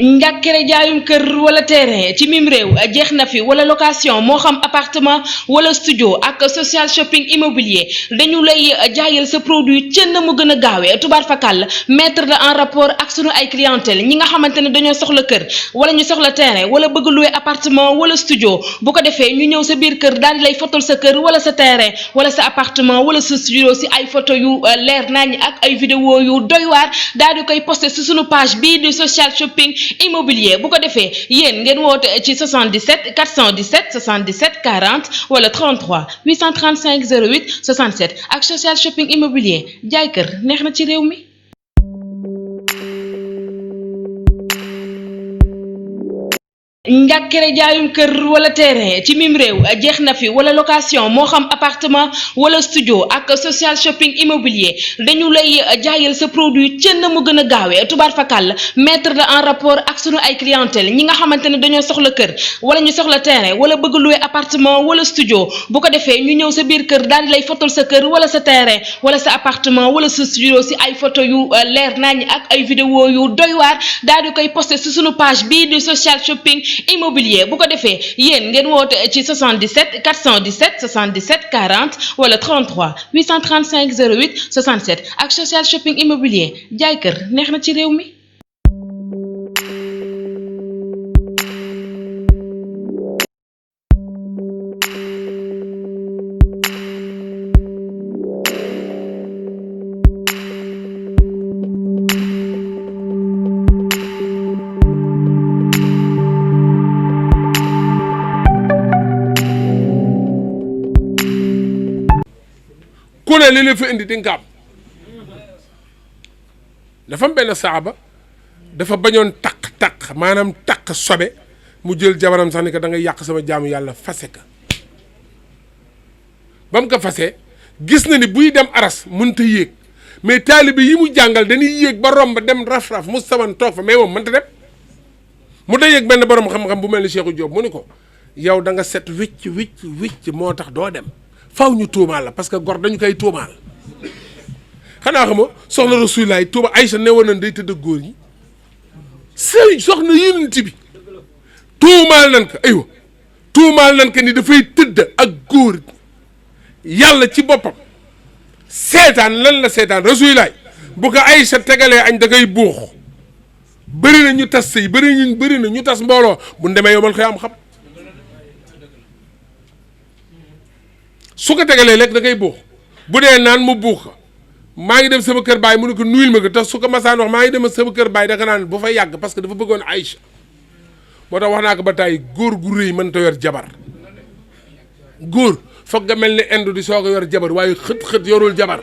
njàkkere jaayum kër wala terrain ci mim réew jeex na fi wala location moo xam appartement wala studio ak social shopping immobilier dañu lay jaayal sa produit cën na mu gën a gaawee tubaar fakal mettre la en rapport ak sunu ay clientèle ñi nga xamante ne dañoo soxla kër wala ñu soxla terrain wala bëgg louer appartement wala studio bu ko defee ñu ñëw sa biir kër daal di lay fotol sa kër wala sa terrain wala sa appartement wala sa studio si ay photo yu leer nañ ak ay vidéo yu doy waar daal di koy posté si sunu page bii di social shopping immobilier bu ko defee yéen ngeen woote ci 77 417 77 40 wala 33 835 08 67 ak social shopping immobilier jaay kër neex na ci réew mi. njàkkere jaayum kër wala terrain ci mim réew jeex na fi wala location moo xam appartement wala studio ak social shopping immobilier dañu lay jaayal sa produit cën na mu gën a gaawee tubaar fakal mettre la en rapport ak sunu ay clientèle ñi nga xamante ne dañoo soxla kër wala ñu soxla terrain wala bëgg louer appartement wala studio bu ko defee ñu ñëw sa biir kër daal di lay fotol sa kër wala sa terrain wala sa appartement wala sa studio si ay photo yu leer nañ ak ay vidéo yu doy waar daal di koy posté si sunu page bii di social shopping immobilier bu ko defee yéen ngeen woote ci 77 417 77 40 wala 33 835 08 67 ak social shopping immobilier jaay kër neex na ci réew mi. ku ne li la fi indi di nga am dafa am benn saaba dafa bañoon taq maanaam taq sobe mu jël jabaram sax ni ko da nga yàq sama jaamu yàlla fase ka ba mu ko fasee gis na ni buy dem aras mënta yéeg mais taalibe yi mu jàngal dañuy yéeg ba romb dem raf-raf mu saman toog fa mais moom mënta dem mu da yéeg benn borom xam-xam bu mel ni Cheikhou Diop mu ni ko yow da nga set wicc moo tax doo dem faw ñu tuumaal la parce que gor dañu koy tuumaal xanaa xam nga soxna Rasulullaay tuuma Aysa ne woon na day tëdd góor ñi sëy soxna Yonent bi tuumaal nan ko aywa tuumaal nan ko ni dafay tëdd ak góor yàlla ci boppam seetaan lan la seetaan Rasulullaay bu ko Aysa tegalee añ da ngay buux bëri na ñu tas sëy bëri na ñu tas mbooloo bu demee yomal koy am xam su ko tegalee lekk da ngay buux bu dee naan mu buux ko maa ngi dem sama kër baay mu ne ko nuyul ma ko te su ko masaan wax maa ngi dem sama kër baay daka naan bu fa yàgg parce que dafa bëggoon Aïcha moo tax wax naa ko ba tàyyi góor gu rëy mënta yor jabar góor foog nga mel ni indu di soog a yor jabar waaye xët yorul jabar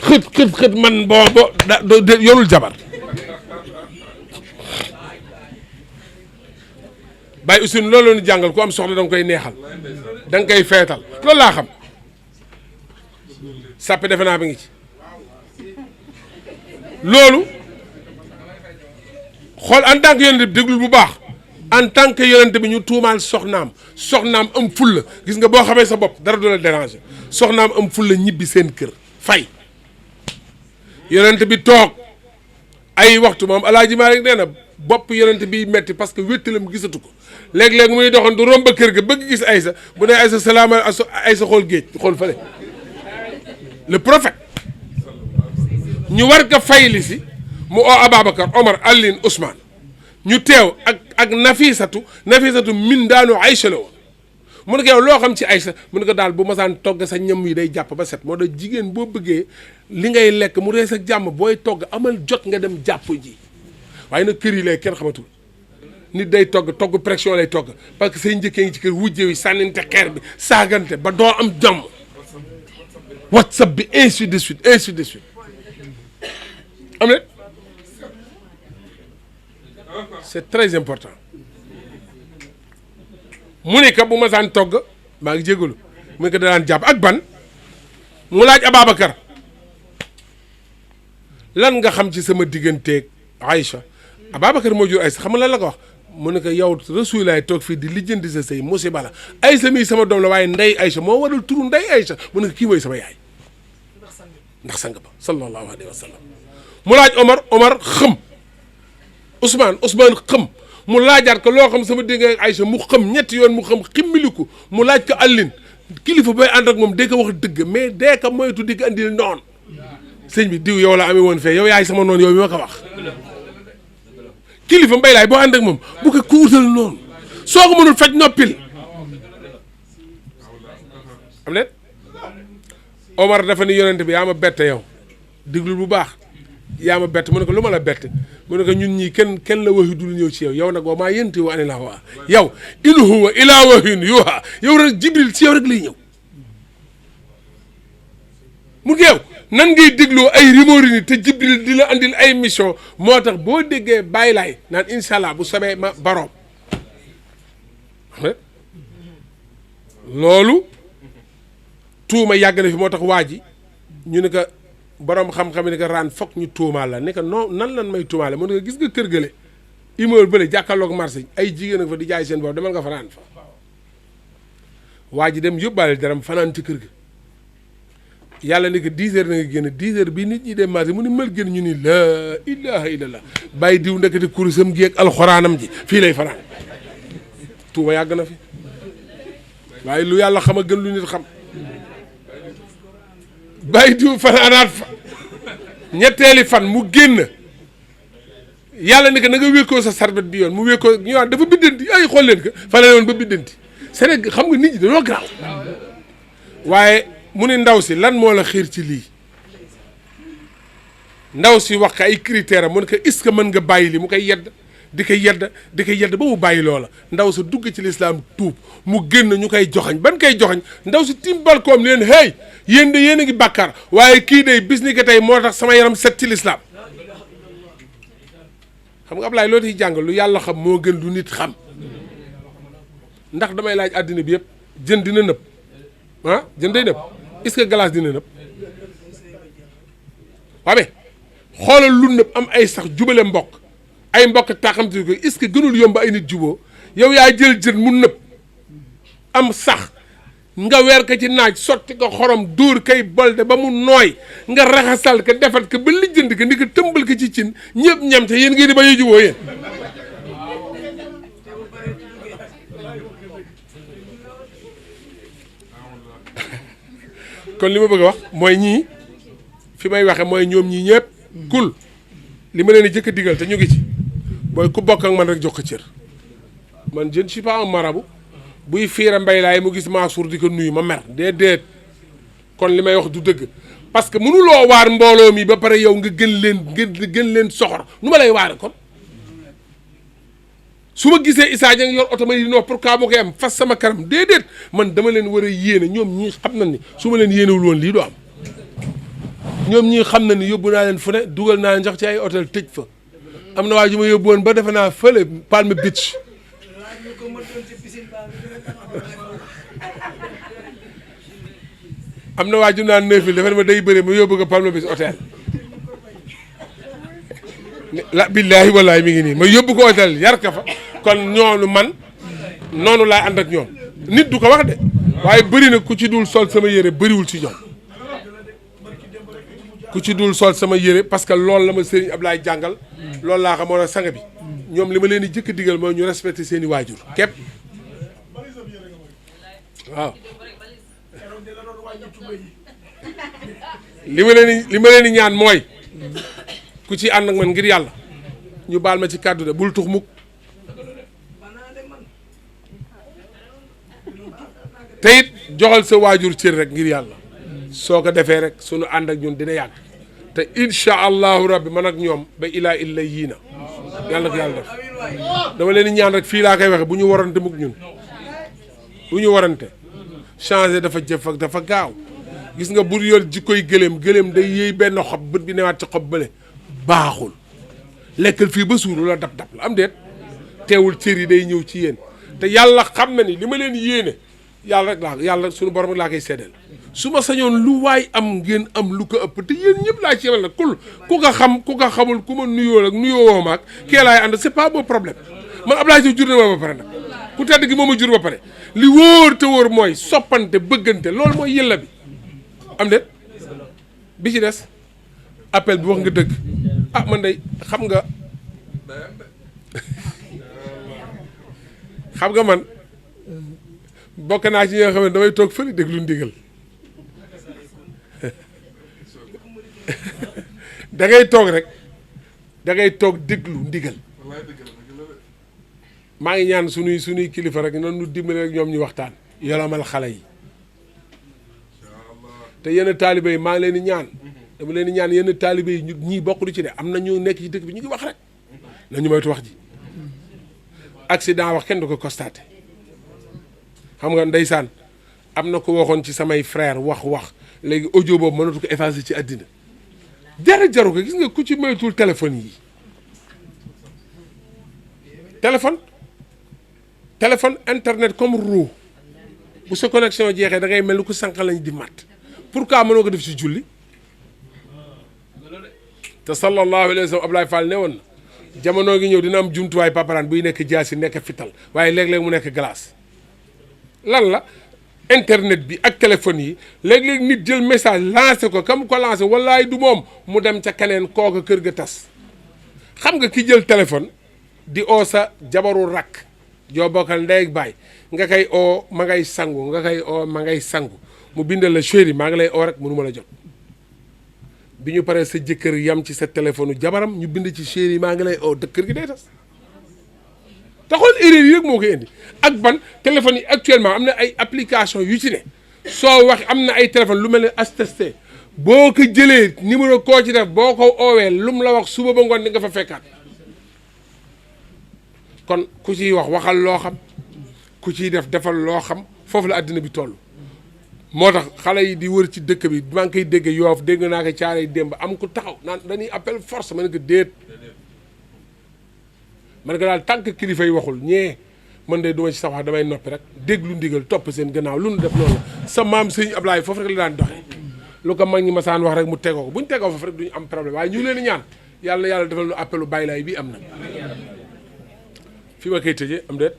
xët man boobo yorul jabar bàyyi usine loolu la ñu jàngal ku am soxla da nga koy neexal da nga koy feetal loolu laa xam sàppe defe naa ba ngi ci loolu xool en tant que yonent bi déglu bu baax en tant que yonent bi ñu tuumaal soxnaam am fulla gis nga boo xamee sa bopp dara du la déranger soxnaam am fulla ñibbi seen kër fay yonent bi toog ay waxtu moom Alaaji Maalik nee na bopp yonent bi metti parce que wéttalam gisatu ko léeg-léeg muy doxoon du romb kër ga bëgg gis Aysa bu ne Aysa salaama Aysa xool géej xool fële le prophète ñu war ko fayli si mu oo Ababacar Omar Alioune Ousmane ñu teew ak Nafisatu min daanu Aysa la woon mu ne ko yow loo xam ci Aysa mu ne ko daal bu masaan togg sa ñam yi day jàpp ba set moo tax jigéen boo bëggee li ngay lekk mu rees ak jàmm booy togg amal jot nga dem jàpp ji waaye nag kër yi lay kenn xamatul nit day togg pression lay togg parce que say njëkkee ngi ci kër wujje wi sànninte xeer bi saagante ba doo am jàmm WhatsApp bi ainsi de suite am na c'est très important mu ne ka bu ma saan togg maa ngi jégalu mu ne ko daan jàpp ak ban mu laaj Ababacar lan nga xam ci sama digganteeg Aïcha Ababacar moo jur Aysa xam nga lan la ko wax mu ne ko yow Rasulullaay toog fii di lijjanti sa sëy musiba la Aysa mii sama doom la waaye ndey Aysa moo waral turu ndey Aysa mu ne ko kii mooy sama yaay ndax sang ba sallallahu alayhi wa sallam mu laaj Omar xëm Ousmane xëm mu laajaat ko loo xam sama dégg ak Aïcha mu xëm ñetti yoon mu xam ximmiliku mu laaj ko Alioune kilifa bay ànd ak moom dee ko wax dëgg mais dee ko moytu di ko andil noonu sëñ bi diw yow la amee woon fee yow yaay sama noonu yow mi ma ko wax kilifa mbay laay boo ànd ak moom bu ko kuutal noonu soo ko mënul faj noppil am ne Omar dafa ni yonent bi yaa ma bette yow diglul bu baax yaa ma bett mu ne ko lu ma la bett mu ne ko ñun ñii kenn la waxi dul ñëw ci yow yow nag wa maa yenti wa anil hawaa yow in huwa illaa wahyun yuuhaa yow rek Jibril ci yow rek lay ñëw mu ngeew nan ngay dégloo ay rumeur ni te Jibril di la andil ay mission moo tax boo déggee bàyyi laay naan incha allah bu sabee ma baroom loolu tuuma yàgg na fi moo tax waa ji ñu ne ko borom xam-xam ni ko raan foog ñu tuumaal la ne ko non nan lan may tuumaale mu ne ko gis nga kër gële immeuble bële jàkkaarloog marché ay jigéen a fa di jaay seen bopp demal nga fanaan fa waa ji dem yóbbaale daram fanaan ci kër ga yàlla ni ko 10 heures na nga génn 10 heures bi nit ñi dem marché mu ni mel génn ñu ni laa ilaha illallah bàyyi diw ndekete kurusam gi ak alxuraanam ji fii lay fanaan tuuma yàgg na fi waaye lu yàlla xam a gën lu nit xam bàyyi diw fanaanaat fa ñetteeli fan mu génn yàlla ni ko na nga wékkoo sa sarbet bi yoon mu wékkoo ñu waan dafa biddanti ay xool leen ko fa la woon ba biddanti Sénégal xam nga nit ñi dañoo garaaw waaye mu ne ndaw si lan moo la xiir ci lii ndaw si wax ko ay critères am mu ne ko est-ce que mën nga bàyyi li mu koy yedd di ko yedd ba mu bàyyi loola ndaw sa dugg ci lislaam tuub mu génn ñu koy joxañ ban koy joxañ ndaw si timbal koom leen hey yéen de yéen a ngi bàkkaar waaye kii day bis ni ko tey moo tax sama yaram set ci lislaam xam nga Ablaye loolu di jàng lu yàlla xam moo gën lu nit xam ndax damay laaj àddina bi yëpp jën dina nëb ah jën day nëb est-ce que glace dina nëb waaye xoolal lu nëb am ay sax jubale mbokk ay mbokk taxamte ko est-ce que gënul yomb ay nit juboo yow yaa jël jën mu nëb am sax nga weer ko ci naaj sotti ko xorom dóor kay bolde ba mu nooy nga raxasal ko defat ko ba lijjanti ko ndi ko tëmbal ko ci cin ñëpp ñam te yéen ngeen di bañ a juboo yéen kon li ma bëgg a wax mooy ñii fi may waxe mooy ñoom ñii ñëpp kul li ma leen di jëkk a digal te ñu ngi ci booy ku bokk ak man rek jox ko cër man je ne suis pas un marabout buy fiira mbay laay mu gis Mansour di ko nuyu ma mer déedéet kon li may wax du dëgg parce que mënuloo waar mbooloo mi ba pare yow nga gën leen soxor nu ma lay waare kon su ma gisee Issa Dieng yor oto ma di non pourquoi moo koy am fas sama kanam déedéet man dama leen war a yéene ñoom ñii xam na ni su ma leen yéenewul woon lii du am ñoom ñii xam na ni yóbbu naa leen fu ne dugal naa leen jox ci ay hôtel tëj fa am na waa ju ma yóbbu woon ba defe naa fële Palm Beach am na waa ju naan 9000 defe ma day bëri ma yóbbu ko Palm Beach hôtel la billaahi wallaahi mi ngi nii ma yóbbu ko hôtel yar ka fa kon ñoonu man noonu laay ànd ak ñoom nit du ko wax de waaye bëri na ku ci dul sol sama yére bëriwul ci ñoom ku ci dul sol sama yére parce que loolu la ma Serigne Ablaye jàngal loolu laa xamoon sang bi ñoom li ma leen di jëkk digal mooy ñu respecté seen i waajur képp waaw li ma leen di ñaan mooy ku ci ànd ak man ngir yàlla ñu baal ma ci kàddu de bul tux mukk te it joxal sa waajur cër rek ngir yàlla soo ko defee rek sunu ànd ak ñun dina yàgg te incha allahu rabbi man ak ñoom ba ilaa illa yii na yàlla ko yàlla def dama leen di ñaan rek fii laa koy waxe bu ñu warante mukk ñun bu ñu warante changé dafa jëf ak dafa gaaw gis nga bu yor jikkoy gëléem day yéey benn xob bët bi newaat ci xob bële baaxul lekkal fii ba suuru la dab la am déet teewul cër yi day ñëw ci yéen te yàlla xam na ni li ma leen yéene yàlla rek yàlla suñu borom rek laa koy seddeel su ma sañoon lu waay am ngeen am lu ko ëpp te yéen ñëpp laa ci yemal nag ku ko xam ku ko xamul ku ma nuyoo ak nuyoo woo ma ak kee laay ànd c'est pas mon problème man Abdoulaye Diouf jur na ma ba pare nag ku tedd gi moo ma jur ba pare li wóor te wóor mooy soppante bëggante loolu mooy yëlla bi am déet bi ci des appel bi wax nga dëgg ah man day xam nga xam nga man bokk naa ci ñi nga xam ne damay toog fële déglu ndigal da ngay toog rek da ngay toog déglu ndigal maa ngi ñaan sunuy kilifa rek nan nu dimbali rek ñoom ñu waxtaan yolomal xale yi te yenn taalibe yi maa ngi leen di ñaan dama leen di ñaan yenn taalibe yi ñu ñii bokk du ci de am na ñu nekk ci dëkk bi ñu ngi wax rek nañu moytu wax ji accident wax kenn du ko constaté xam nga ndeysaan am na ko waxoon ci samay frère wax léegi audio boobu mënatu ko effacer ci àddina jaru ko gis nga ku ci moytuwul téléphone yi téléphone internet comme roue bu sa connexion jeexee da ngay mel ni ku sànq lañ di mat pourquoi mënoo ko def ci julli te sallallahu alayhi wa sallam Ablaye Fall ne woon na jamono gi ñëw dina am jumtuwaay paparaan buy nekk jaasi nekk fital waaye léeg-léeg mu nekk glace lan la internet bi ak téléphone yi léeg-léeg nit jël message lancé ko kam ko lancé wallaay du moom mu dem ca keneen kooka kër ga tas xam nga ki jël téléphone di oo sa jabaru rakk joo bokkal ndey ak baay nga koy oo ma ngay sangu nga koy oo ma ngay sangu mu bindal la chéri maa ngi lay oo rek mënuma la jot bi ñu paree sa jëkkër yam ci sa téléphone jabaram ñu bind ci chéri maa ngi lay oo kër gi day tas te xool erreur yi rek moo koy indi ak ban téléphone yi actuellement am na ay application yu ci ne soo wax am na ay téléphone lu mel ne HTC boo ko jëlee numéro koo ci def boo ko oowee lu mu la wax suba ba ngoon di nga fa fekkaat kon ku ciy waxal loo xam ku ciy defal loo xam foofu la àddina bi toll moo tax xale yi di wër ci dëkk bi maa ngi koy dégg Yoof dégg naa ko caare démb am ku taxaw naan dañuy appel force ma ne ko déet man nga daal tànk kilifa yi waxul ñee man de duma ci sax wax damay noppi rek déglu ndigal topp seen gannaaw lu nu def noonu la sa maam sëñ Ablaye foofu rek la daan doxee lu ko mag ñi masaan wax rek mu tegoo ko bu ñu tegoo foofu rek duñu am problème waaye ñu ngi leen di ñaan yàlla defal nu appelu bàyyi laay bii am na fi ma koy tëjee am déet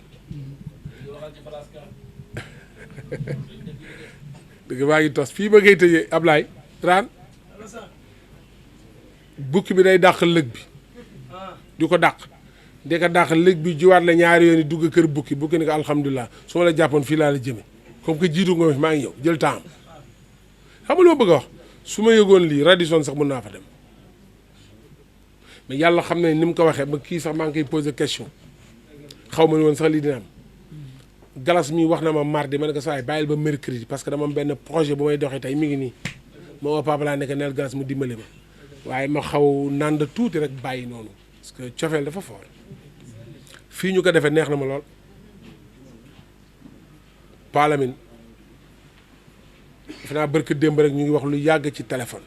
dëgg baa ngi tos fii ma koy tëjee Ablaye raan bukki bi day dàq lëg bi di ko dàq di ko dàq lëg bi jiwaat la ñaari yoon yi dugg kër bukki ni ko alhamdulilah su ma la jàppoon fii laa la jëme comme que jiitu nga maa ngi ñëw jël temps xam nga lu ma bëgg a wax su ma yëgoon lii Radisson sax mën naa fa dem mais yàlla xam ne ni mu ko waxee ba kii sax maa ngi koy posé question xaw ma ne woon sax lii dina am galas mi wax na ma mardi ma ne ko saa yi bàyyil ba mercredi parce que dama am benn projet bu may doxee tey mi ngi nii ma woo papa laa nekk neel galas mu dimbale ma waaye ma xaw nand tuuti rek bàyyi noonu parce que cofeel dafa fort fii ñu ko defee neex na ma lool Palamine defe naa barke démb rek ñu ngi wax lu yàgg ci téléphone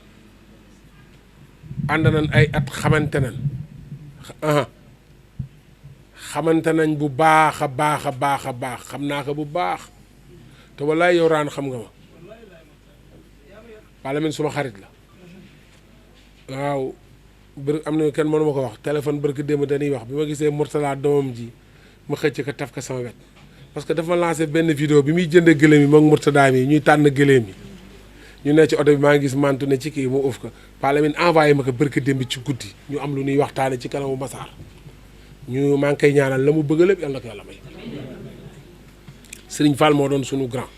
ànd nañ ay at xamante nañ bu baax a baax a baax a baax xam naa ko bu baax te wallaay yow raan xam nga ma Palamine suma xarit la waaw bër am na kenn mënu ma ko wax téléphone barke démb dañuy wax bi ma gisee Mourtala doomam ji ma xëcc ko taf ko sama wet parce que dafa ma lancé benn vidéo bi muy jënd gëléem yi moom Mourtada mi ñuy tànn gëléem yi ñu ne ci oto bi maa ngi gis mantu ne ci kii mu ëf ko Palamine envoyé ma ko barke démb ci guddi ñu am lu ñuy waxtaane ci kanamu Massar ñu maa ngi koy ñaanal la mu bëgg lépp yàlla na ko yàlla may Serigne Fall moo doon sunu grand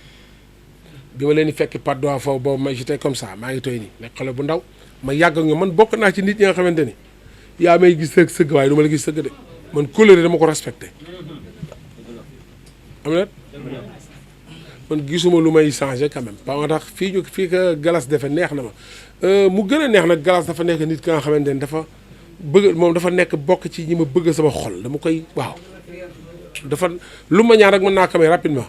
bi ma leen di fekk Patte d'Oie foofu boobu ma j'étais comme ça maa ngi tooy nii nekk xale bu ndaw ma yàgg ak ñoom man bokk naa ci nit ñi nga xamante ni yaa may gis rek sëgg waaye du ma la gis sëgg de man couleur dama ko respecté am na man gisuma lu may changé quand même ba tax fii ko galas defe neex na ma mu gën a neex nag galas dafa nekk nit ka nga xamante ni dafa bëgg moom dafa nekk bokk ci ñi ma bëgg sama xol dama koy waaw dafa lu ma ñaan rek mën naa kamay rapidement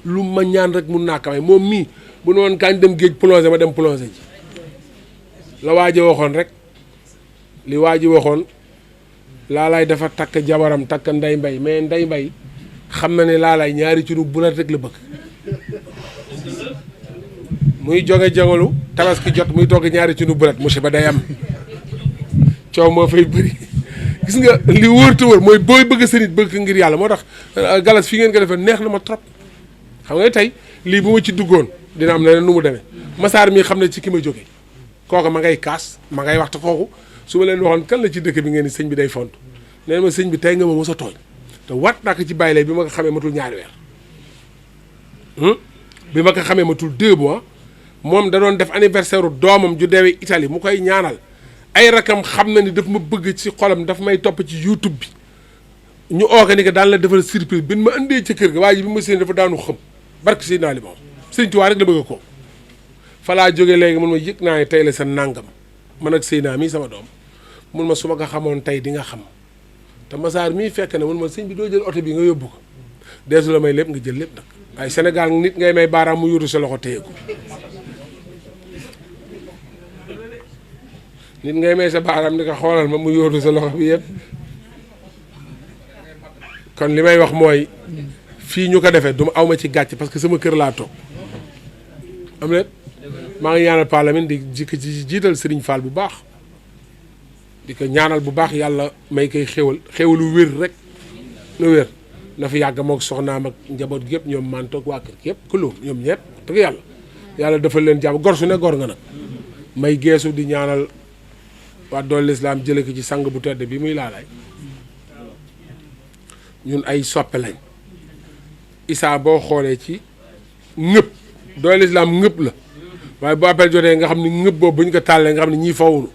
lu ma ñaan rek mun naa kamay moom mii bu ne woon kañ dem géej plongé ma dem plongé ji la waa ji waxoon rek li waa ji waxoon laalaay dafa takk jabaram takk nday mbay mais nday mbay xam na ne laalaay ñaari ci nu bulat rek la bëgg muy joge jangalu tabaski jot muy togg ñaari ci nu bulat monsieur ba day am coow moo fay bëri gis nga li wóor te wóor mooy booy bëgg sa nit bëgg ngir yàlla moo tax galas fi ngeen ko defee neex na ma trop xam nga tey lii bu ma ci duggoon dina am leneen nu mu demee Massar mii xam ne ci ki ma jógee kooku ma ngay kaas ma ngay waxtu kooku su ma leen waxoon kan la ci dëkk bi ngeen ni sëñ bi day font nee ma sëñ bi tey nga ma mos a tooñ te wat naa ko ci bàyyi lay bi ma ko xamee matul ñaari weer bi ma ko xamee matul 2 mois moom da doon def anniversaire doomam ju deewee Italie mu koy ñaanal ay rakam xam na ni daf ma bëgg ci xolam daf may topp ci YouTube bi ñu ooga ni que daan la defal surprise bi ma indee ca kër ga waa ji bi ma seen dafa daanu xam barke si naa li moom sëñ Tuubaa rek la bëgg ko fa laa jógee léegi mun ma yëg naa ne tey la sa nàngam man ak Seyna mii sama doom mun ma su ma ko xamoon tey di nga xam te Massar mii fekk ne mun ma sëñ bi doo jël oto bi nga yóbbu ko deesu la may lépp nga jël lépp nag waaye Sénégal nit ngay may baaraam mu yóotu sa loxo téye ko nit ngay may sa baaraam ni ko xoolal ma mu yóotu sa loxo bi yëpp kon li may wax mooy fii ñu ko defee du ma aw ma ci gàcc parce que sama kër laa toog am na maa ngi ñaanal parlement di jikk ci jiital Serigne Fall bu baax di ko ñaanal bu baax yàlla may koy xéwalu wér rek na wér na fi yàgg mook soxnaam ak njaboot gi yëpp ñoom man toog waa kër gi yëpp kulóom ñoom ñëpp dëgg yàlla defal leen jàmm gor su ne gor nga nag may geesu di ñaanal waa doole lislaam jële ko ci sang bu tedd bi muy laalaay ñun ay soppe lañ Issa boo xoolee ci ngëpp doole lislaam ngëpp la waaye bu appel jotee nga xam ni ngëpp boobu bu ñu ko tàllee nga xam ne ñii fawunu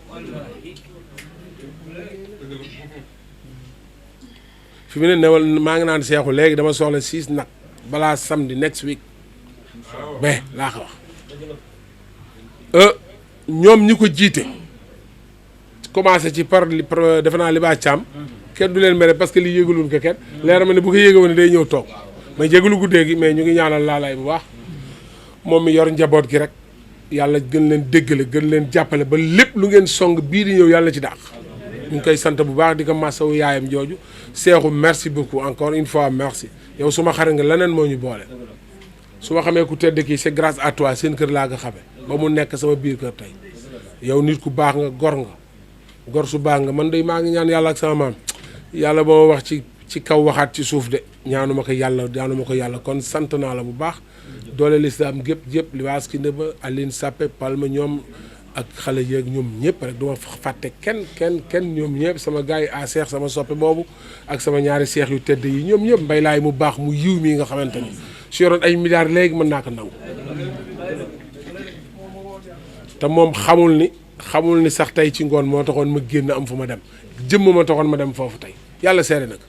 fi mu ne newal maa ngi naan seexu léegi dama soxla 6 nag balaa samedi next week ba laa ko wax ñoom ñi ko jiite commencé ci par defe naa li baa caam kenn du leen mere parce que li yégaluñ ko kenn leer ma ne bu ko yéega woon day ñëw toog may jégalu guddee gi mais ñu ngi ñaanal laalaay bu baax moom mi yor njaboot gi rek yàlla gën leen déggale gën leen jàppale ba lépp lu ngeen song bii di ñëw yàlla ci dàq ñu ngi koy sant bu baax di ko masawu yaayam jooju seexu merci beaucoup encore une fois merci yow su ma xare nga leneen moo ñu boole su ma xamee ku tedd kii c'est grâce à toi seen kër laa nga xame ba mu nekk sama biir kër tey yow nit ku baax nga gor su baax nga man day maa ngi ñaan yàlla ak sama maam yàlla ba ma wax ci kaw waxaat ci suuf de ñaanuma ko yàlla kon sant naa la bu baax doole lislaam gépp li waas ki ne ba Aline Sappe Palma ñoom ak xale yeeg ñoom ñëpp rek duma fàtte kenn ñoom ñëpp sama gars yi a seex sama soppe boobu ak sama ñaari seex yu tedd yi ñoom ñëpp mbay laay mu baax mu yiw mii nga xamante ni su yoroon ay milliards léegi mën naa ko nangu te moom xamul ni sax tey ci ngoon moo taxoon ma génn am fu ma dem jëmm ma taxoon ma dem foofu tey yàlla seere nag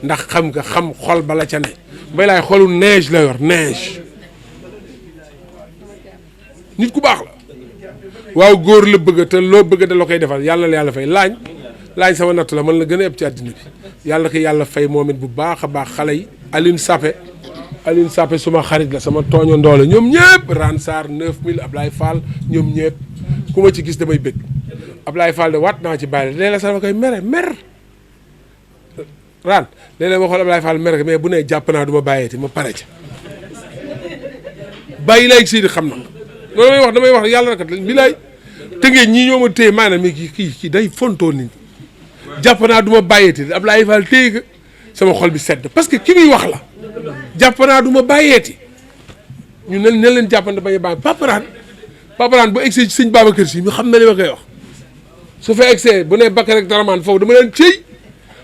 ndax xam xol bala ca ne mbay laay xolu neige la yor neige nit ku baax la waaw góor la bëgg te loo bëgg da la koy defal yàlla la yàlla fay laañ sama natt la man la gën a ëpp ci àddina bi yàlla ko yàlla fay moom it bu baax a baax xale yi Aline Sappe suma xarit la sama tooñandoo la ñoom ñëpp Ran Sarr 9000 Ablaye Fall ñoom ñëpp ku ma ci gis damay bëgg Ablaye Fall de waat naa ci bàyyi léeg-léeg sax ma koy mer Ran léeg-léeg ma xool Ablaye Fall mer mais bu ne jàpp naa du ma bàyyeeti ma pare ca bàyyi laay sii di xam na loolu damay wax yàlla rek bi laay tëngee ñii ñoo ma téye maanaam mi kii day fontoo nit jàpp naa du ma bàyyeeti Ablaye Fall téye ko sama xol bi sedd parce que ki muy wax la jàpp naa du ma bàyyeeti ñu ne leen jàppante bañ a bàyyi paparaan bu egsee ci sëñ Babacar Si mi xam na li ma koy wax su fa egsee bu ne bakk rek daramaan foofu dama leen cëy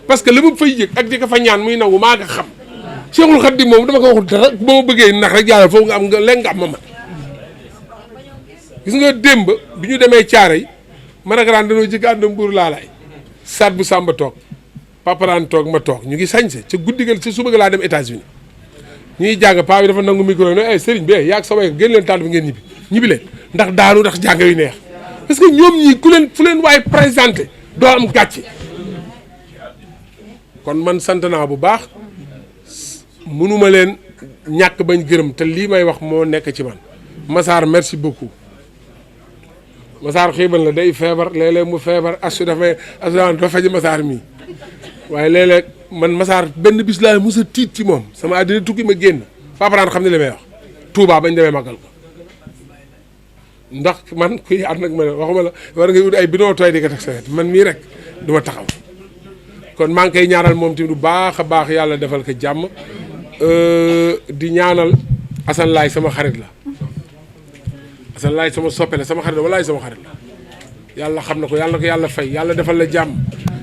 parce que li ma fay yëg ak di ko fa ñaan muy nangu maa nga xam Cheikhul Khadim moom dama ko waxul dara ba ma bëggee nax rek yàlla foofu nga am nga léegi nga am ma mat gis nga démb bi ñu demee caare yi man ak Rane dañoo jëkk ànd mbuur laalaay saat bu sàmba toog paparaan toog ma toog ñu ngi sañse ca guddigal ca suba ga laa dem États-Unis ñuy jàng paa bi dafa nangu micro ne ay sëriñ bi yaa ak sa way génn leen tànt bi ngeen ñibbi leen ndax daanu ndax jàng yu neex parce que ñoom ñii fu leen waaye présenté doo am gàcce kon man sant naa bu baax mënuma leen ñàkk bañ gërëm te lii may wax moo nekk ci man Massar merci beaucoup Massar xiibal la day feebar léeg-léeg mu feebar asu dafa faji Massar mii waaye léeg-léeg man Massar benn bis laa mos a tiit ci moom sama àddina tukki ma génn paparaan xam ne li may wax Touba bañ demee màggal ko ndax man kuy ànd nag ma ne waxuma la war ngay ut ay bidon tooy di ko teg sa wet man mii rek du ma taxaw kon maa ngi koy ñaanal moom tamit bu baax a baax yàlla defal ko jàmm di ñaanal Assane Laay sama xarit la Assane Laay sama soppe la sama xarit la walaay sama xarit la yàlla xam na ko yàlla fay yàlla defal la jàmm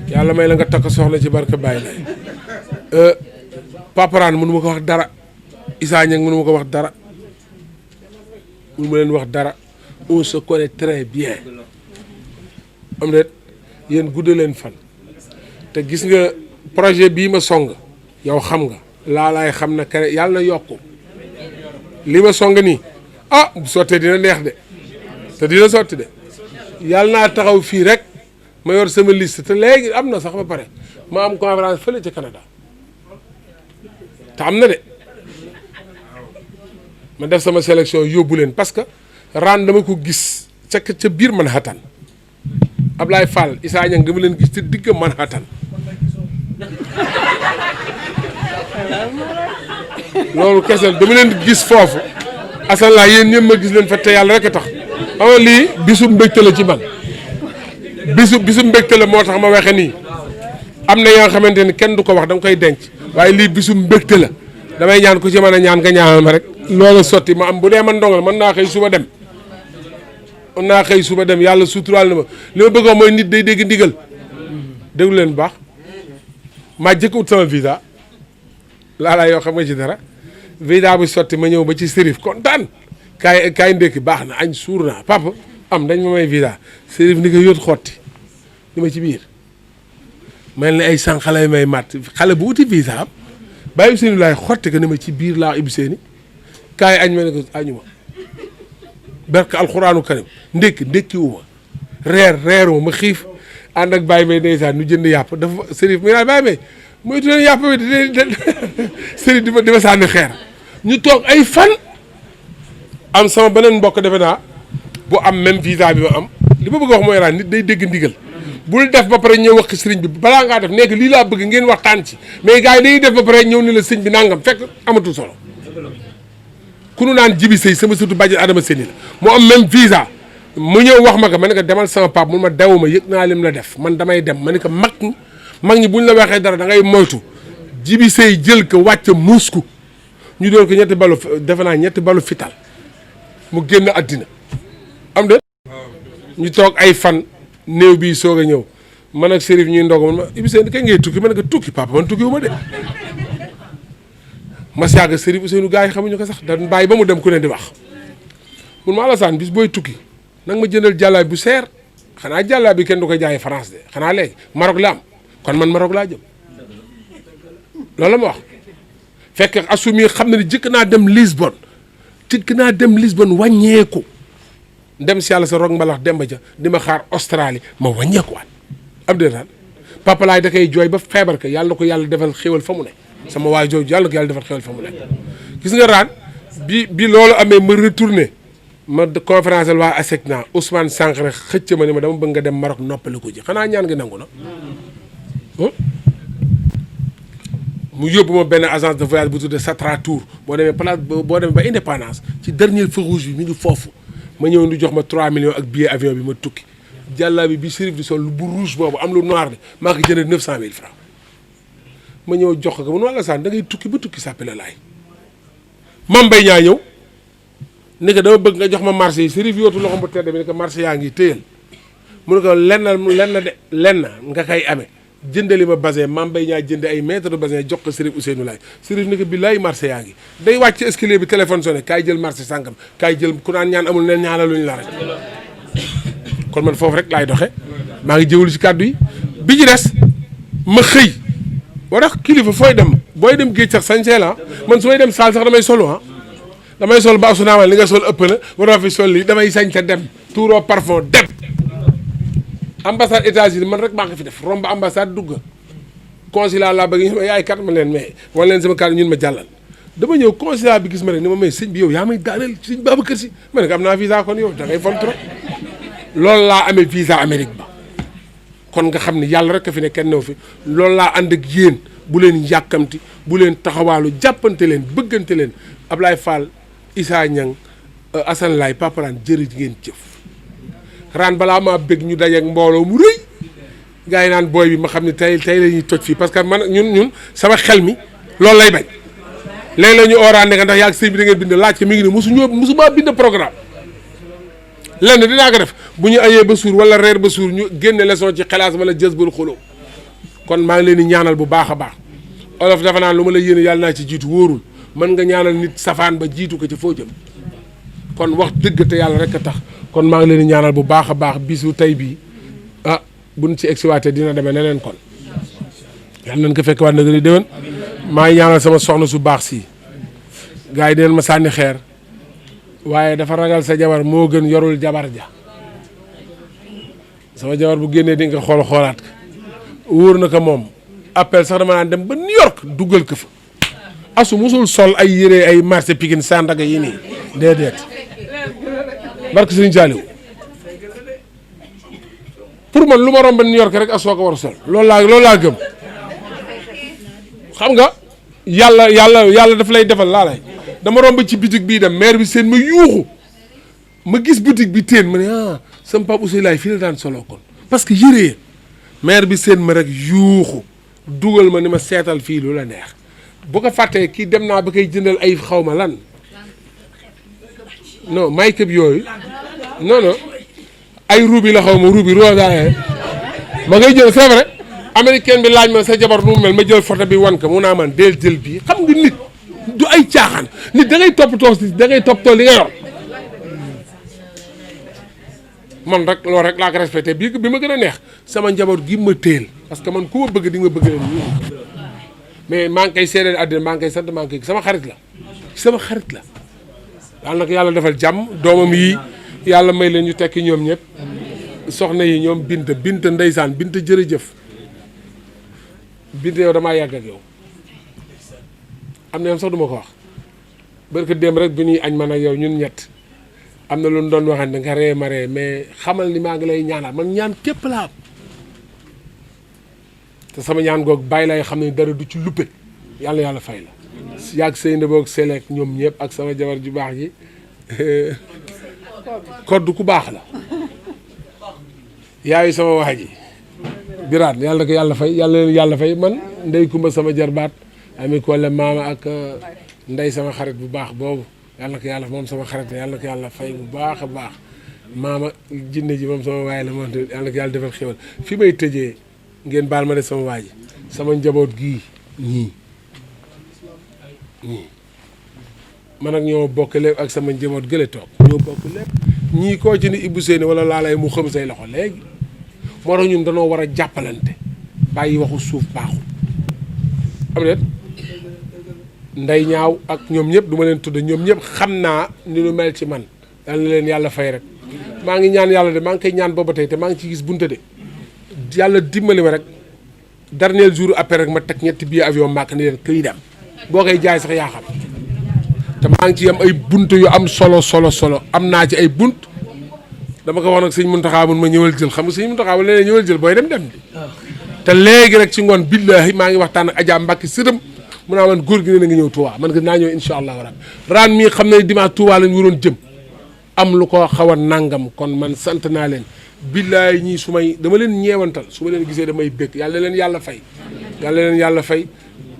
yàlla may la nga takk soxna ci barke Baye lay paparaan mënu ma ko wax dara Issa Niang mënu ma ko wax dara mënu ma leen wax dara on se connaît très bien am na yéen gudde leen fan te gis nga projet bii ma song yow xam nga laalaay xam na kare yàlla na yokku li ma song nii bu sottee dina neex de te dina sotti de yàlla naa taxaw fii rek ma yor sama liste te léegi am na sax ba pare ma am conférence fële ca Canada te am na de ma def sama sélection yóbbu leen parce que ren dama ko gis ca biir Manhattan Ablaye Fall Issa Niang dama leen gis te digg Manhattan loolu kese dama leen gis foofu Assane laa yéen ñëpp ma gis leen fa te yàlla rek a tax xam nga lii bisu mbégte la ci man bisu mbégte la moo tax ma waxe nii am na yoo xamante ni kenn du ko wax da nga koy denc waaye lii bisu mbégte la damay ñaan ku ci mën a ñaan nga ñaanal ma rek loolu sotti ma am bu dee man ndongal mën naa xëy suba dem yàlla suturaal na ma li ma bëggoon mooy nit day dégg ndigal déglu leen bu baax maa jëkk ut sama visa laalaa yoo xam nga ci dara visa bi sotti ma ñëw ba ci Serif kontaan kaay ndékki baax na añ suur naa papa am dañ ma may visa Serif ni ko yóot xotti ni ma ci biir mel ni ay sànq xale may màtt xale bu uti visa am bàyyi seeni laay xotti ko ni ma ci biir laa ibi seeni kaay añ ma ne ko añu ma barke alxuraanu karim ndékkiwuma reeruma ma xiif ànd ak bàyyi may ndeysaan ñu jënd yàpp dafa Serif mi naa bàyyi may mooy tuddee yàpp bi Serif di ma sànni xeer ñu toog ay fan am sama beneen mbokk defe naa bu am même visa bi ma am li ma bëgg a wax mooy raan nit day dégg ndigal bul def ba pare ñëw wax sëriñ bi balaa ngaa def nekk lii laa bëgg ngeen waxtaan ci mais gars yi dañuy def ba pare ñëw ni la sëñ bi nangam fekk amatul solo ku nu naan jibi sëy sama surtout bàjjen Adama Séni la mu am même visa mu ñëw wax ma ko ma ne ko demal sama pap mun ma dewuma yëg naa lim la def man damay dem ma ne ko mag ñi buñ la waxee dara da ngay moytu jibi sëy jël ko wàcc muus ko ñu doon ko ñetti balu fital mu génn àddina am de ñu toog ay fan néew bii soog a ñëw man ak Serif ñuy ndog man ma Ibi Sène kañ ngay tukki ma ne ko tukki papa man tukki wu ma de ma saaga Serif Ousseynou gars yi xamuñu ko sax dañ bàyyi ba mu dem ku ne di wax mun ma Alassane bis booy tukki nag ma jëndal jàllaay bu seer xanaa jàllaay bi kenn du ko jaayee France de xanaa léegi Maroc la am kon man Maroc laa jëm loolu la ma wax fekk assumi xam na ni jëkk naa dem Lisbonne wàññeeku dem si yàlla sa rog mbalax demba ja di ma xaar Australie ma wàññeekuwaat am de daal papa laay da koy jooy ba feebar ko yàlla na ko yàlla defal xéwal fa mu ne sama waay jooju yàlla na ko yàlla defal xéwal fa mu ne gis nga raan bi loolu amee ma retourné ma conférence waa ASECNA Ousmane Sankharé xëcc ma ni ma dama bëgg nga dem Maroc noppali ko ji xanaa ñaan nga nangu na mu yóbbu ma benn agence de voyage bu tuddee Satra Tour boo demee ba indépendance ci dernier feu rouge bi mi ngi foofu ma ñëw di jox ma 3 millions ak billet avion bi ma tukki jàllaa bi Serif di sol bu rouge boobu am lu noir de maa ko jëndee 900 000 francs ma ñëw jox ko mun wàlla saan da ngay tukki ba tukki sàppi la laay Mame Mbaye Niang ñëw ni ko dama bëgg nga jox ma marché yi Serif yootu loxo bu tedd bi ni ko marché yaa ngi téyal mu ne ko lenn nga koy amee jëndali ma basin Mame Mbaye Niang jënd ay mètre de basin jox ko Serif Ousseynou Laye Serif ni ko billaay marché yaa ngi day wàcc escalier bi téléphone sonné kaay jël marché sàngam kaay jël ku naan ñaan amul neen ñaanaluñu la rek kon man foofu rek laay doxe maa ngi jëwlu ci kàddu yi bi ci des ma xëy boo tax kilifa fooy dem booy dem géej sax sañsee la man su may dem saal sax damay solu damay sol ba su naamal li nga sol ëpp na waroo fi sol lii damay sañte dem tuuroo parfum dem ambassade États-Unis man rek maa ko fi def romb ambassade dugg consulat laa bëgg ñu ma yaay kat ma leen mais wan leen sama carte ñun ma jàllal dama ñëw consulat bi gis ma rek ni ma may sëñ bi yow yaa may daaneel sëñ Babacar Si ma ne ko am naa visa kon yow da ngay fon trop loolu laa amee visa Amérique ba kon nga xam ne yàlla rek a fi ne kenn new fi loolu laa ànd ak yéen bu leen yàkkamti bu leen taxawaalu jàppante leen bëggante leen Ablaye Fall Issa Niang Assane Laye paparaan jërë ngeen jëf raan balaa maa bëgg ñu dajeek mbooloo mu rëy gars yi naan booy bi ma xam ne tey la ñuy toj fii parce que man ñun sama xel mi loolu lay bañ léegi la ñu ooraan ne ndax yaa ngi sëñ bi da ngeen bind laaj ko mi ngi ne mosumaa bind programme lenn dinaa ko def bu ñu añee ba suur wala reer ba suur ñu génne leçon ci xelaas wala jës bul xuloo kon maa ngi leen di ñaanal bu baax a baax olof dafa naan lu ma la yéene yàlla naa ci jiitu wóorul mën nga ñaanal nit safaan ba jiitu ko ci foo jëm kon wax dëgg te yàlla rek a tax kon maa ngi leen di ñaanal bu baax a baax bisu tey bii ah buñ ci egsiwaatee dina demee neneen kon yàlla nañ ko fekk waat na gën a déwén maa ngi ñaanal sama soxna su baax si gars yi dinañ ma sànni xeer waaye dafa ragal sa jabar moo gën yorul jabar ja sama jabar bu génnee di nga xoolaat ko wóor na ko moom appel sax dama naan dem ba New York duggal ko fa asu musul sol ay yére ay marché Pikine Sandaga yi nii déedéet barke Sëriñ Saaliw pour man lu ma romb New York rek asoo ko war a sol loolu laa gëm xam nga yàlla daf lay defal laa lay dama romb ci boutique bii dem maire bi seen ma yuuxu ma gis boutique bi teen ma ne sama papa Ousseynou laay fii la daan solo kon parce que yére maire bi seen ma rek yuuxu dugal ma ni ma seetal fii lu la neex bu ko fàttee kii dem naa ba koy jëndal ay xaw ma lan non make-up yooyu non ay rubi la xaw ma rubi rosa ma ngay jël c'est vrai américaine bi laaj ma sa jabar nu mu mel ma jël photo bi wan ko mu naa man del jël bii xam nga nit du ay caaxaan nit da ngay toppatoo li nga yor man rek loolu rek laa ko respecté bi ma gën a neex sama njaboot gi ma téel parce que man ku ma bëgg di nga ma bëgg leen mais maa ngi koy seedeel àddina maa ngi koy sant maa ngi koy sama xarit la daal nag yàlla defal jàmm doomam yi yàlla may leen ñu tekki ñoom ñëpp soxna yi ñoom bint ndeysaan bint jërëjëf bint yow damaa yàgg ak yow am na yoon sax duma ko wax barke démb rek bi ñuy añ man ak yow ñun ñett am na lu ñu doon waxante nga ree ma ree mais xamal ni maa ngi lay ñaanal man ñaan képp laa am te sama ñaan goog bàyyi lay xam ne dara du ci luppe yàlla fay la yàgg sëy na boog selek ñoom ñëpp ak sama jabar ju baax ji kodd ku baax la yaayu sama wax ji biraat yàlla ko yàlla fay man ndey kumba sama jarbaat ami kolle maama ak ndey sama xarit bu baax boobu yàlla ko yàlla moom sama xarit la yàlla ko yàlla fay bu baax a baax maama jinne ji moom sama waay la moom yàlla ko yàlla defal xéwal fi may tëjee ngeen baal ma de sama waa ji sama njaboot gii ñii man ak ñoo bokk lépp ak sama njaboot gële toog ñoo bokk lépp ñii koo ci ni Ibou Seyni wala laalay mu xam say loxo léegi moo tax ñun danoo war a jàppalante bàyyi waxu suuf baaxul am net nday ñaaw ak ñoom ñëpp du ma leen tudd ñoom ñëpp xam naa ni lu mel ci man yal na leen yàlla fay rek maa ngi ñaan yàlla de maa ngi koy ñaan booba tey te maa ngi ci gis bunte de yàlla dimbali ma rek dernier jour après rek ma teg ñetti billet avion màkk ni leen këy dem boo koy jaay sax yaa xam te maa ngi ci am ay bunt yu am solo am naa ci ay bunt dama ko wax nag sëñ Muntaxa mun ma ñëwal jël xam nga sëñ Muntaxa wala nee ñëwal jël booy dem di te léegi rek ci ngoon billaahi maa ngi waxtaan ak Adja Mbacke sëtam mun naa man góor gi ne na nga ñëw Touba man ko naa ñëw insha allah rabbi raan mii xam ne dimanche Touba lañ waroon jëm am lu ko xaw a nangam kon man sant naa leen billaahi ñii su may dama leen ñeewantal su ma leen gisee damay bëgg yàlla leen yàlla fay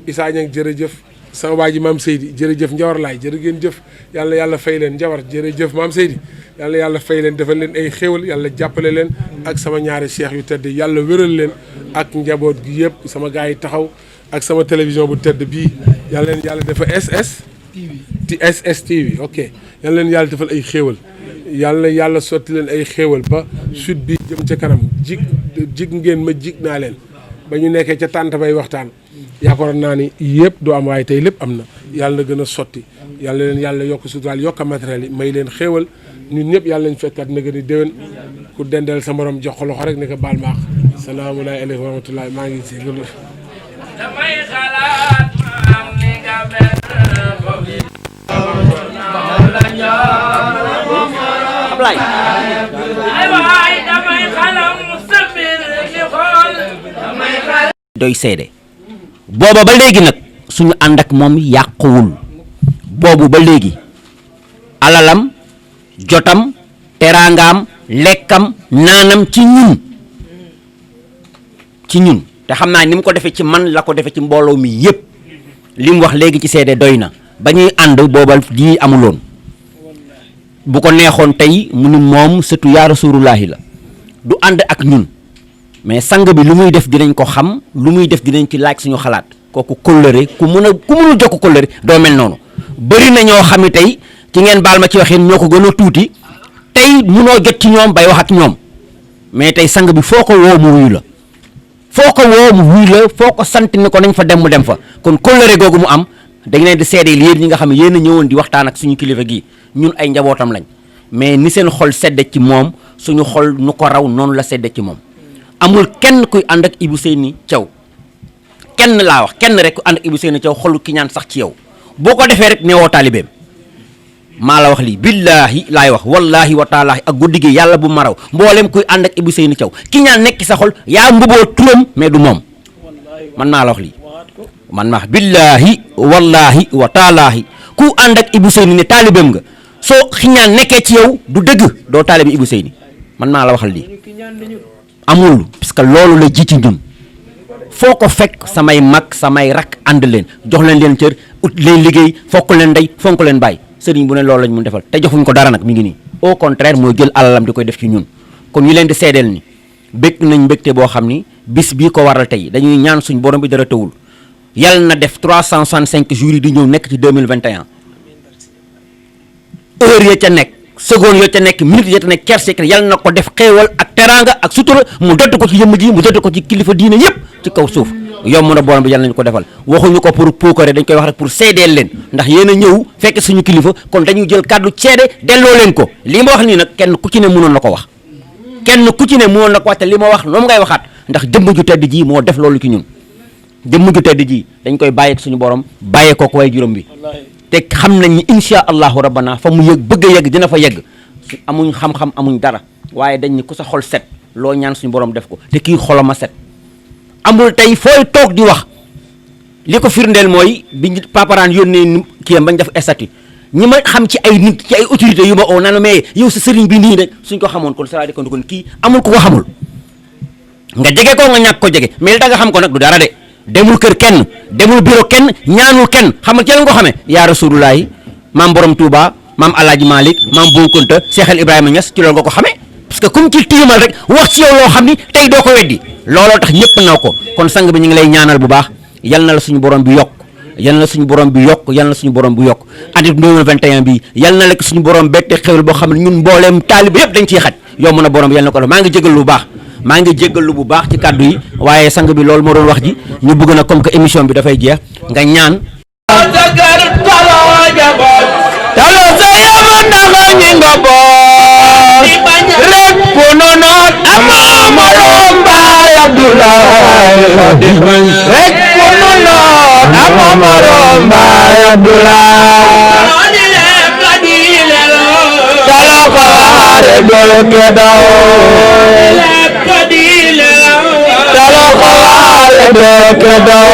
Issa Niang jërëjëf sama waa ji maam Seydi jërëjëf Njawar laay jërë ngeen jëf yàlla fay leen Njawar jërëjëf maam Seydi yàlla fay leen defal leen ay xéewal yàlla jàppale leen ak sama ñaari cheikh yu tedd yàlla wéral leen ak njaboot gi yëpp sama gars yi taxaw ak sama télévision bu tedd bii yàlla dafa SS TV ok yàlla leen yàlla defal ay xéewal yàlla sotti leen ay xéewal ba sud bi jëm ca kanam jig ngeen ma jig naa leen ba ñu nekkee ca tànt bay waxtaan yaakaaroon naa ni yëpp du am waaye tey lépp am na yàlla na gën a sotti yàlla leen yàlla yokk suturaal yokk matériel yi may leen xéewal ñun ñëpp yàlla nañ fekkaat na gën a déwén ku dendeel sa morom jox ko loxo rek ne ko baal maax salaamualeykum wa rahmatulah maa ngi si damay xalaat maam ni nga mel Ablaye ay waay damay xalam sa mbir di xool damay xalam doy seede booba ba léegi nag suñu ànd ak moom yàquwul boobu ba léegi alalam jotam teraangaam lekkam naanam ci ñun te xam naa ni mu ko defee ci man la ko defee ci mbooloo mi yépp li mu wax léegi ci seede doy na ba ñuy ànd boobal lii amuloon bu ko neexoon tey mu ni moom sëtu yaa Rasulullaahi la du ànd ak ñun mais sang bi lu muy def dinañ ko xam lu muy def dinañ ci laaj suñu xalaat kooku kóllëre ku mënul jokk kóllëre doo mel noonu bëri na ñoo xam ne tey ci ngeen baal ma ci waxin ñoo ko gën a tuuti tey munoo jot ci ñoom bay wax ak ñoom mais tey sang bi foo ko woo mu wuyu la foo ko woo mu wuyu la foo ko sant ni ko nañ fa dem mu dem fa kon kóllëre googu mu am dañ leen di seedeel yéen ñi nga xam ne yéen a ñëwoon di waxtaan ak suñu kilifa gi ñun ay njabootam lañ mais ni seen xol sedde ci moom suñu xol nu ko raw noonu la sedde ci moom amul kenn kuy ànd ak Ibou Seyni Thiaw kenn laa wax kenn rek ku ànd ak Ibou Seyni Thiaw xolu ki ñaan sax ci yow boo ko defee rek neewoo taalibeem maa la wax lii billaahi laay wax wallaahi wa taalaahi ak guddi gi yàlla bu maraw mboolem kuy ànd ak Ibou Seyni Thiaw ki ñaan nekk sa xol yaa mbuboo turam mais du moom man maa la wax lii man maa wax billaahi wallaahi wa taalaahi ku ànd ak Ibou Seyni ne taalibeem nga soo xiñaan nekkee ci yow du dëgg doo taalibe Ibou Seyni man maa la waxal lii amul parce que loolu la ji ci ñun foo ko fekk samay mag samay rak ànd leen jox leen cër ut leen liggéey fokk leen ndey fonk leen bàyyi sëriñ bu ne loolu lañ mun defal te joxuñ ko dara nag mi ngi nii au contraire mooy jël alalam di koy def ci ñun kon ñu leen di seedeel ni bég nañ mbégte boo xam ni bis bii ko waral tey dañuy ñaan suñ borom bi dara tëwul yàlla na def 365 jours yi di ñëw nekk ci 2021 heure ya ca nekk seconde ya ca nekk minute ya ca nekk kerse yàlla na ko def xéewal ak teraanga ak sutura mu dëdd ko ci yëmm ji mu dëdd ko ci kilifa diine yëpp ci kaw suuf yomb na borom bi yàlla nañu ko defal waxuñu ko pour puukare dañ koy wax rek pour seedeel leen ndax yéen a ñëw fekk suñu kilifa kon dañuy jël kàddu seede delloo leen ko lii ma wax nii nag kenn ku ci ne mënoon na ko wax kenn ku ci ne mënoon na ko wax te li ma wax noonu ngay waxaat ndax jëmm ju tedd ji moo def loolu ci ñun jëmm ju tedd ji dañ koy bàyyeek suñu borom bàyyee ko way juróom bi te xam nañ ni insha allahu rabbana fa mu yëg bëgg a yegg dina fa yegg amuñ xam-xam amuñ dara waaye dañ ni ku sa xol set loo ñaan suñu borom def ko te kii xolama set amul tey fooy toog di wax li ko firndeel mooy bi paparaan yónnee kiyam bañ def statut ñi ma xam ci ay nit ci ay autorités yu ma oo naan mais yow sa sëriñ bi nii rek suñ ko xamoon kon c'est-à-dire kon kii amul ku ko xamul nga jege ko nga ñàkk ko jege mais li tax nga xam ko nag du dara de demul kër kenn demul bureau kenn ñaanul kenn xam nga ci lañ ko xamee yaa rasulullahi maam borom Touba maam Alaaji Malick maam Bou Kounta Cheikh El Ibrahima Niass ci loolu nga ko xamee parce que comme ci tiimal rek wax ci yow loo xam ni tey doo ko weddi looloo tax ñëpp naw ko kon sang bi ñu ngi lay ñaanal bu baax yal na la suñu borom bi yokk yal na suñu borom bi yokk yal na suñu borom bi yokk année 2021 bi yal na la suñu borom bette xewal boo xam ne ñun mbooleem taaliba yëpp dañ ciy xaj yomb na borom bi yal na ko def maa ngi jégalu bu baax maa ngi jégalu bu baax ci kàddu yi waaye sang bi loolu moo doon wax ji ñu bëgg na comme que émission bi dafay jeex nga ñaan talo sa yaba ndaxa ñi nga boor rek pono noot ama morom baay Abdoulaye rek pono noot ama morom baay Abdoulaye talo ko waare dol ke daw talo ko waare dol ke daw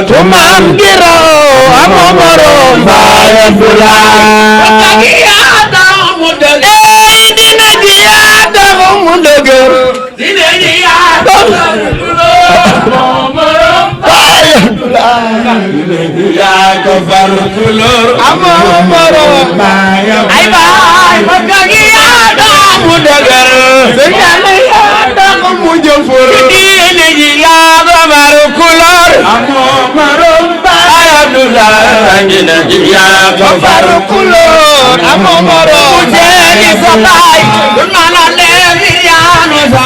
to maam gi raw ama morom baay Abdoulaye dina ji yaa tax mu dëgër dina ji yaa tax baay Abdoulaye yaa ko far kulóor amoo morom baay ay baay makka gi yaa tax mu dëgër dina ji yaa tax mu jëfur dina ji yaa ko far kulóor amoo morom baay Abdoulaye dina ji yaa ko far kulóor amoo morom jeegi sa baay du mën a leeri yaanu sa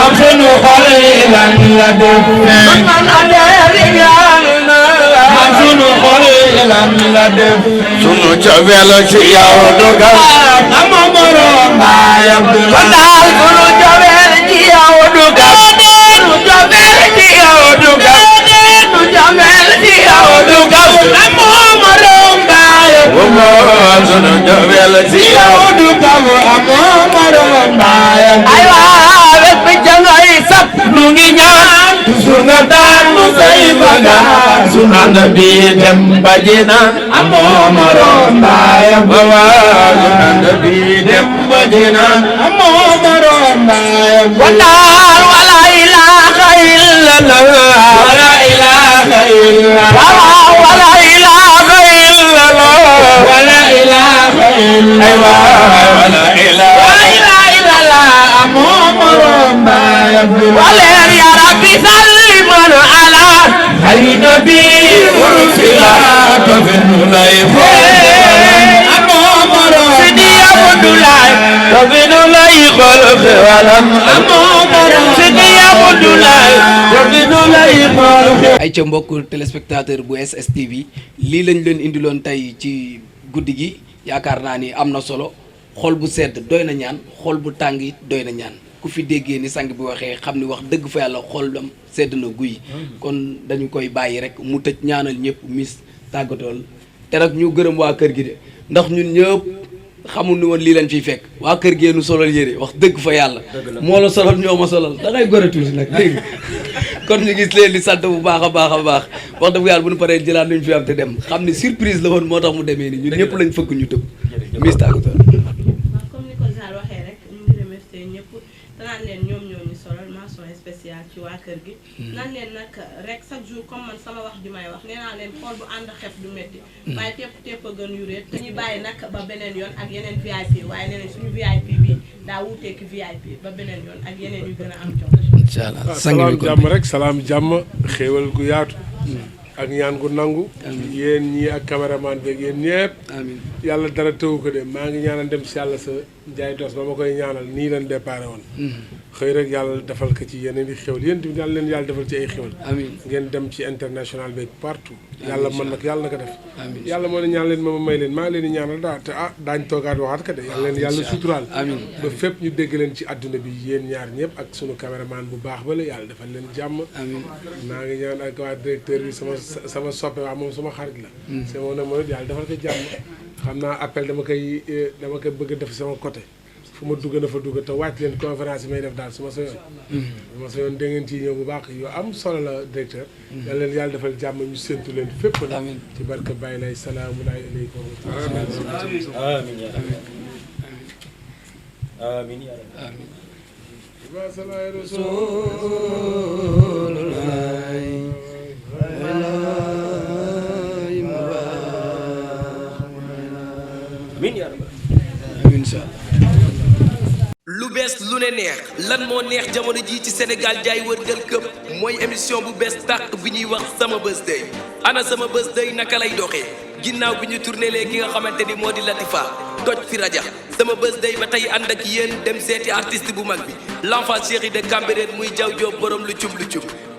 am sunu xol yi lan la def du mën a leeri yaanu na am sunu xol yi lan la def sunu cofeel ci yow dugal amoo morom baay Abdoulaye kon daal sunu cofeel ci yow dugal sunu cofeel ci yow dugal sunu cofeel ci yow dugal amoo morom baay Abdoulaye sunu cofeel ci yow dugal amoo morom baay ay waa bés bi jangay sap nu ngi ñaan toujours nga daan mu say bagaar su nand bi dem ba jinaan amoo morom baay Abdoulaye su nand bi dem ba jinaan amoo morom baay Abdoulaye wala ilaha illallah wala ilaha illallah wala ilaha illallah wala ilaha illallah wala ilaha illallah amoo morom baay waleen ya rabbi salliman ala xayri nabi ursila tafinu lay Sidi Abdoulaye tafinu lay xol xewalam Sidi Abdoulaye tafinu lay xol ay ca mbokk téléspectateur bu SSTV lii lañ leen indiloon tey ci guddi gi yaakaar naa ni am na solo xol bu sedd doy na ñaan xol bu tàng it doy na ñaan ku fi déggee ni sang bi waxee xam ni wax dëgg fa yàlla xolam sedd na guy kon dañu koy bàyyi rek mu tëj ñaanal ñëpp mis tàggatool te nag ñu gërëm waa kër gi de ndax ñun ñëpp xamul ni woon lii leen fiy fekk waa kër gi nu solal yére wax dëgg fa yàlla moo la solal ñoo ma solal da ngay gore tuuti nag dégg kon ñu gis leen di sant bu baax a baax a baax wax dëgg yàlla bu ñu paree jëlaat luñ fi am te dem xam ne surprise la woon moo tax mu demee ni ñun ñëpp lañ fëgg ñu tëb mis tàggatool comme ni ko Zal waxee rek ñu ngi remercier ñëpp te naan leen ñoom ñoo ñu solal mention spéciale ci waa kër gi naan leen nag rek chaque jour comme man sama wax ju may wax nee naa leen xool bu ànd xef du métti waaye tepp a gën yu réet te ñu bàyyi nag ba beneen yoon ak yeneen VIP waaye nee nañ suñu VIP bi daa wuuteeki VIP ba beneen yoon ak yeneen yu gën a am jom incha allah salaam jàmm rek salaam jàmm xéewal gu yaatu ak ñaan gu nangu yéen ñii ak caméraman beeg yéen ñëpp amiin yàlla dara tëwu ko de maa ngi ñaanal dem si yàlla sa njaay dos ba ma koy ñaanal nii leen déparé woon xëy rek yàlla defal ko ci yeneen i xéwal yéen tamit yàlla leen yàlla defal ci ay xéwal amiin ngeen dem ci international beeg partout yàlla mën nag yàlla na ko def amiin yàlla moo ne ñaan leen ma may leen maa ngi leen di ñaanal daal te daañ toogaat waxaat ko de yàlla leen yàlla suturaal amiin ba fépp ñu dégg leen ci àdduna bi yéen ñaar ñëpp ak sunu caméraman bu baax ba la yàlla defal leen jàmm amiin maa ngi ñaan ak waa directeur bi sama soppe waa moom sama xarit la c'est mon amour yàlla defal ko jàmm xam naa appel dama koy bëgg a def sama côté fu ma dugg na fa dugg te wàcc leen conférence yi may def daal su ma sa yoon da ngeen ciy ñëw bu baax yu am solo la directeur yàlla leen yàlla defal jàmm ñu séntu leen fépp la ci barke Baye lay salaamu aleykum amiin yaa rabbi amiin yaa rabbi amiin yaa rabbi lu bees lu ne neex lan moo neex jamono jii ci Sénégal jaay wërgal këpp mooy émission bu bees tàq bi ñuy wax sama birthday ana sama birthday naka lay doxee ginnaaw bi ñu tourné lee ki nga xamante ni moo di Latifa toj fi raja sama birthday ba tey ànd ak yéen dem seeti artiste bu mag bi l'enfant chéri de Cambérène muy Jaw Joob borom lu cum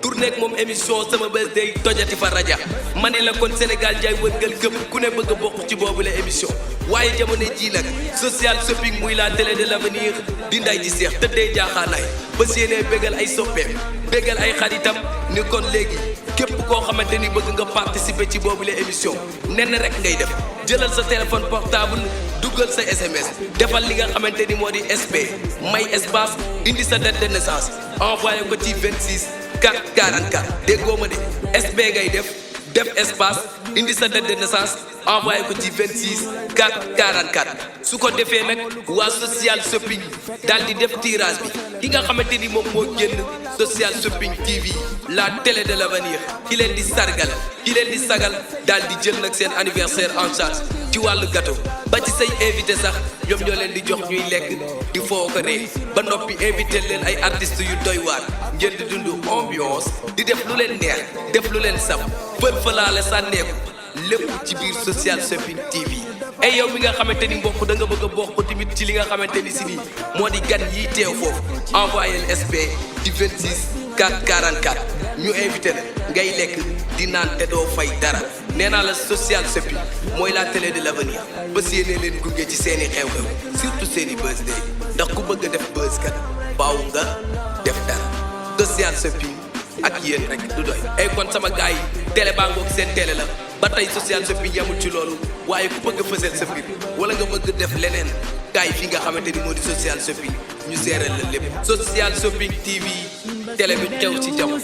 tourné ak moom émission sama birthday tojati fa raja ma ne la kon Sénégal jaay wërgal këpp ku ne bëgg a bokk ci boobu la émission waaye jamono jii nag social shopping muy la télé de l'avenir di nday ji seex tëddee jaaxaanaay ba séenee bégal ay soppeem bégal ay xaritam ni kon léegi képp koo xamante ni bëgg nga participer ci boobu la émission nen rek ngay def jëlal sa téléphone portable duggal sa SMS defal li nga xamante ni moo di SP may espace indi sa date de naissance envoyé ko ci 26 444 déggoo ma de SP ngay def espace indi sa date de naissance envoyé ko ci 26 444 su ko defee nag waa social shopping daal di def tirage bi ki nga xamante ni moom moo génn social shopping TV la télé de l'avenir ki leen di sargal ki leen di sagal daal di jël nag seen anniversaire en charge ci wàllu gâteau ba ci say invité sax ñoom ñoo leen di jox ñuy lekk di foo ko ne ba noppi invité leen ay artistes yu doy waar ngeen di dund ambiance di def lu leen neex def lu leen saf fël falaale sànneeku lépp ci biir social shopping TV ay yow mi nga xamante ni mbokk da nga bëgg a bokk tamit ci li nga xamante ni si nii moo di gan yi teew foofu envoyé SP di 26 444 ñu invité la ngay lekk di naan te doo fay dara nee naa la social shopping mooy la télé de l'avenir ba yéene leen gunge ci seeni xew-xew surtout seeni birthday ndax ku bëgg a def buzz kat baaw nga def dara social shopping ak yéen rek du doy ay kon sama gars yi télé baa ngoog seen télé la ba tey social shopping yamul ci loolu waaye ku bëgg a fësal sa mbir wala nga bëgg def leneen gars yi fi nga xamante ni moo di social shopping ñu seeral la lépp social shopping TV télé bi xew ci jamono.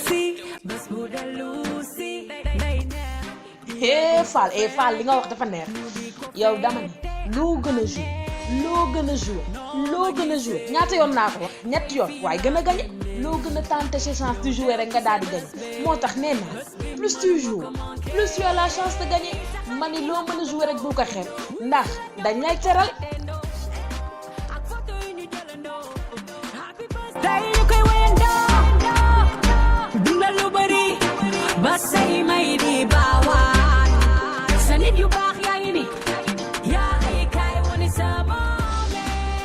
Fall li nga wax dafa neex yow dama ne loo gën a jouer ñaata yoon naa ko wax ñetti yoon waaye gën a gañe loo gën a tenter sa chance de jouer rek nga daal di gañe moo tax nee naa plus tu joues plus tu as la chance de gagner ma ni loo mën a jouer rek bul ko xeeb ndax dañ lay teral. Day ñu koy wéyandoo may di baawaan sa nit yu baax yaa ngi ni yaa ay kaay wane sa moome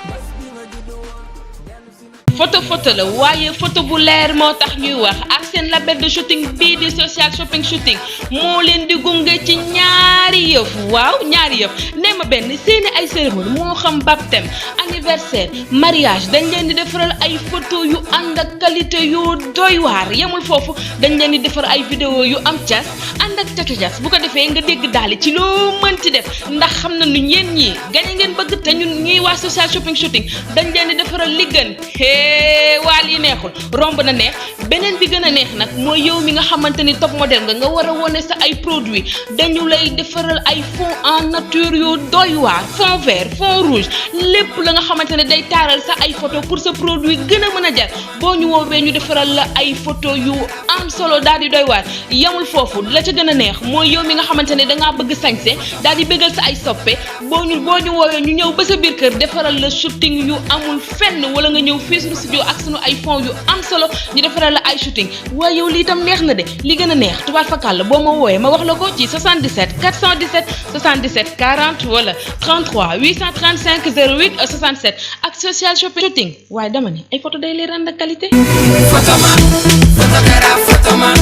bés bi nga juddoo photo la waaye photo bu leer moo tax ñuy wax ak seen label de shooting bii di social shopping shooting moo leen di gunge ci ñaari yëf waaw ñaari yëf nee ma benn seeni ay cérémonie moo xam baptême anniversaire mariage dañ leen di defaral ay photo yu ànd ak qualité yu doy waar yemul foofu dañ leen di defar ay vidéo yu am cas ànd ak catu cas bu ko defee nga dégg daali ci loo mënti def ndax xam na nu ñeen ñii gañe ngeen bëgg te ñun ñuy waa social shopping shooting dañ leen di defaral li gën waa lii neexul romb na neex beneen bi gën a neex nag mooy yow mi nga xamante ni top modèle nga war a wone sa ay produits dañu lay defaral ay fond en nature yu doy waar fond vert fond rouge lépp la nga xamante ne day taaral sa ay photo pour sa produit gën a mën a jar boo ñu woowee ñu defaral la ay photo yu am solo daal di doy waar yamul foofu la ca gën a neex mooy yow mi nga xamante ne dangaa bëgg sañse daal di bëggal sa ay soppe boo ñu woowee ñu ñëw ba sa biir kër defaral la shooting yu amul fenn wala nga ñëw fii suñu studio ak sunu ay fond yu am solo ñu defaral la ay shooting waaye yow lii tam neex na de li gën a neex tubaab fakal la boo ma woowee ma wax la ko ci 77 417 77 40 wala 33 835 08 67 ak social shopping shooting waaye dama ne ay photo day leer ànd ak qualité. Photoman, photographe, photoman.